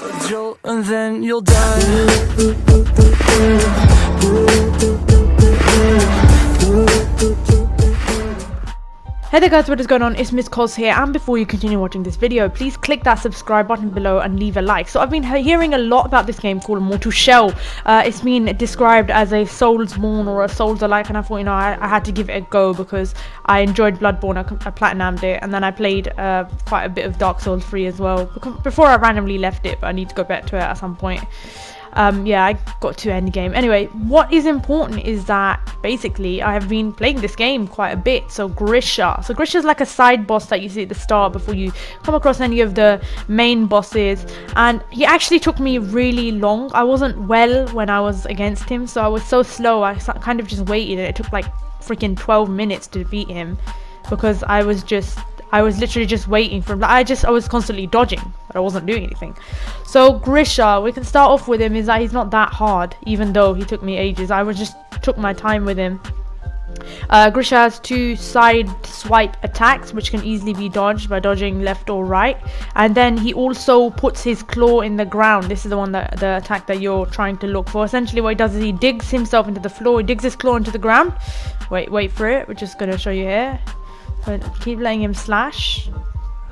A jolt and then you'll die. Hey there guys, what is going on? It's Miss C.O.Z here, and before you continue watching this video, please click that subscribe button below and leave a like. So I've been hearing a lot about this game called Mortal Shell. It's been described as a Soulsborne or a Souls-alike, and I thought, you know, I had to give it a go because I enjoyed Bloodborne. I platinumed it, and then I played quite a bit of Dark Souls 3 as well before I randomly left it, but I need to go back to it at some point. Yeah, I got to end game. Anyway, what is important is that basically I have been playing this game quite a bit. So Grisha is like a side boss that you see at the start before you come across any of the main bosses, and he actually took me really long. I wasn't well when I was against him, so I was so slow. I kind of just waited, and it took like freaking 12 minutes to beat him because I was literally just waiting for him. I was constantly dodging, but I wasn't doing anything. So Grisha, we can start off with him, is that he's not that hard, even though he took me ages. I just took my time with him. Grisha has two side swipe attacks, which can easily be dodged by dodging left or right. And then he also puts his claw in the ground. This is the attack that you're trying to look for. Essentially what he does is he digs himself into the floor. He digs his claw into the ground. Wait for it. We're just going to show you here. So keep letting him slash.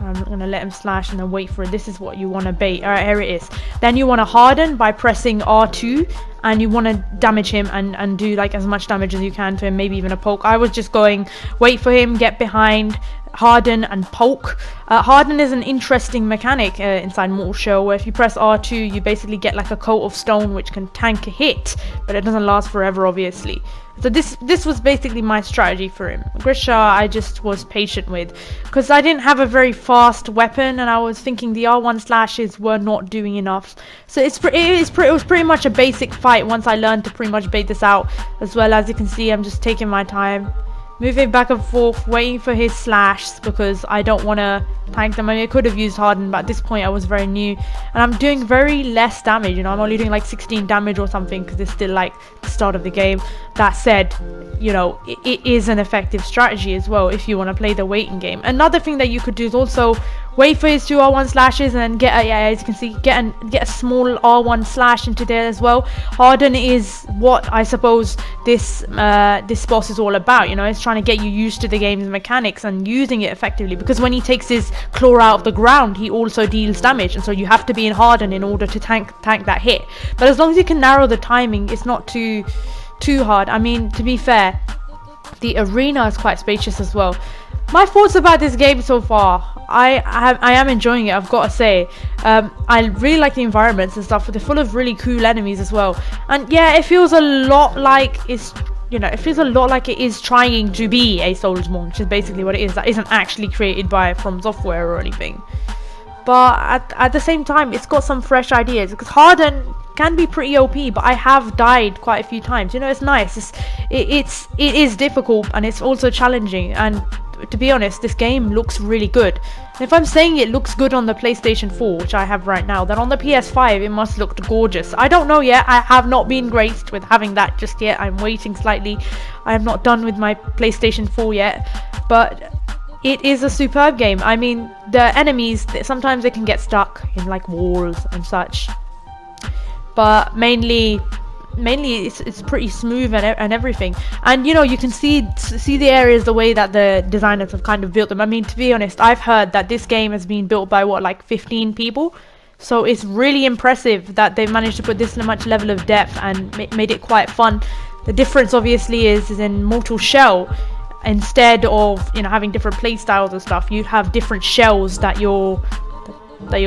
I'm going to let him slash and then wait for it. This is what you want to bait. Alright, here it is. Then you want to harden by pressing R2, and you want to damage him and do like as much damage as you can to him, maybe even a poke. I was just going wait for him, get behind, harden and poke. Harden is an interesting mechanic inside Mortal Shell, where if you press R2 you basically get like a coat of stone which can tank a hit, but it doesn't last forever obviously. So this was basically my strategy for him. Grisha I just was patient with because I didn't have a very fast weapon, and I was thinking the R1 slashes were not doing enough. So it was pretty much a basic fight once I learned to pretty much bait this out. As well, as you can see, I'm just taking my time, moving back and forth, waiting for his slash because I don't want to tank them. I mean, I could have used Harden, but at this point I was very new and I'm doing very less damage. You know, I'm only doing like 16 damage or something because it's still like the start of the game. That said, you know, it is an effective strategy as well if you want to play the waiting game. Another thing that you could do is also wait for his two R1 slashes and then as you can see, get a small R1 slash into there as well. Harden is what I suppose this boss is all about. You know, it's trying to get you used to the game's mechanics and using it effectively, because when he takes his claw out of the ground he also deals damage, and so you have to be in Harden in order to tank that hit. But as long as you can narrow the timing, it's not too hard. I mean, to be fair, the arena is quite spacious as well. My thoughts about this game so far, I am enjoying it, I've got to say. I really like the environments and stuff. They're full of really cool enemies as well. And yeah, it feels a lot like it is trying to be a Soulsborne, which is basically what it is. That isn't actually created by From Software or anything. But at the same time, it's got some fresh ideas, because Harden can be pretty OP, but I have died quite a few times. You know, it's nice. It is difficult, and it's also challenging. And to be honest, this game looks really good. And if I'm saying it looks good on the PlayStation 4, which I have right now, then on the PS5 it must look gorgeous. I don't know yet. I have not been graced with having that just yet. I'm waiting slightly. I am not done with my PlayStation 4 yet, but it is a superb game. I mean, the enemies, sometimes they can get stuck in like walls and such, but mainly it's pretty smooth and everything. And you know, you can see the areas the way that the designers have kind of built them. I mean, to be honest, I've heard that this game has been built by like 15 people, so it's really impressive that they've managed to put this much level of depth and made it quite fun. The difference obviously is in Mortal Shell, instead of, you know, having different play styles and stuff, you have different shells that your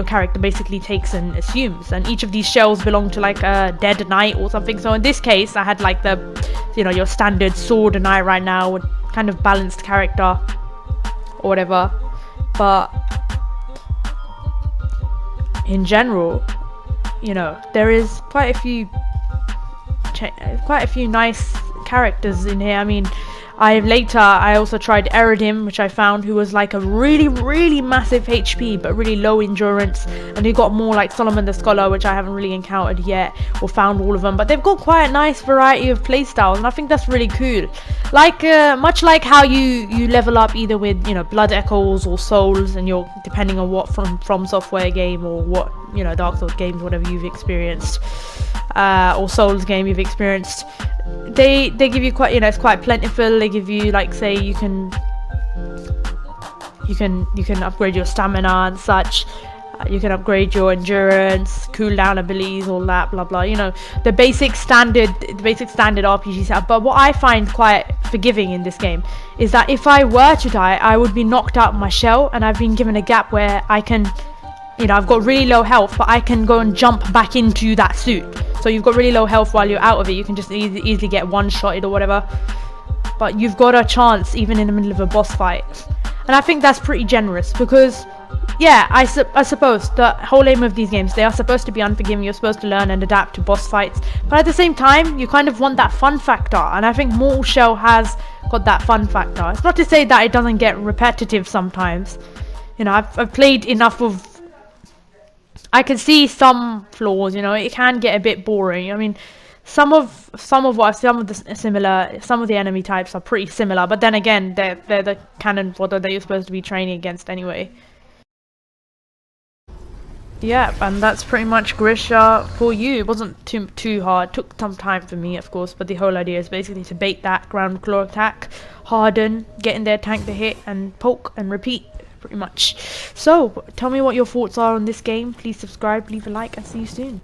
character basically takes and assumes, and each of these shells belong to like a dead knight or something. So in this case I had like the, you know, your standard sword knight right now with kind of balanced character or whatever. But in general, you know, there is quite a few nice characters in here. I mean, I also tried Eridim, which I found who was like a really massive HP but really low endurance, and he got more like Solomon the Scholar, which I haven't really encountered yet or found all of them, but they've got quite a nice variety of playstyles, and I think that's really cool. Like much like how you level up either with, you know, Blood Echoes or Souls, and you're depending on what from software game or what, you know, Dark Souls games, whatever you've experienced, or Souls game you've experienced. They give you quite, you know, it's quite plentiful. They give you, like, say you can upgrade your stamina and such. You can upgrade your endurance, cooldown abilities, all that, blah blah. You know, the basic standard RPG setup. But what I find quite forgiving in this game is that if I were to die, I would be knocked out of my shell, and I've been given a gap where I can, you know, I've got really low health, but I can go and jump back into that suit. So you've got really low health while you're out of it. You can just easily get one-shotted or whatever. But you've got a chance even in the middle of a boss fight. And I think that's pretty generous because, yeah, I suppose the whole aim of these games, they are supposed to be unforgiving. You're supposed to learn and adapt to boss fights. But at the same time, you kind of want that fun factor. And I think Mortal Shell has got that fun factor. It's not to say that it doesn't get repetitive sometimes. You know, I've played enough of... I can see some flaws, you know, it can get a bit boring. I mean, some of the enemy types are pretty similar, but then again, they're the cannon fodder that you're supposed to be training against anyway. Yeah, and that's pretty much Grisha for you. It wasn't too hard. Took some time for me, of course, but the whole idea is basically to bait that ground claw attack, Harden, get in there, tank the hit, and poke and repeat. Pretty much. So, tell me what your thoughts are on this game. Please subscribe, leave a like, and see you soon.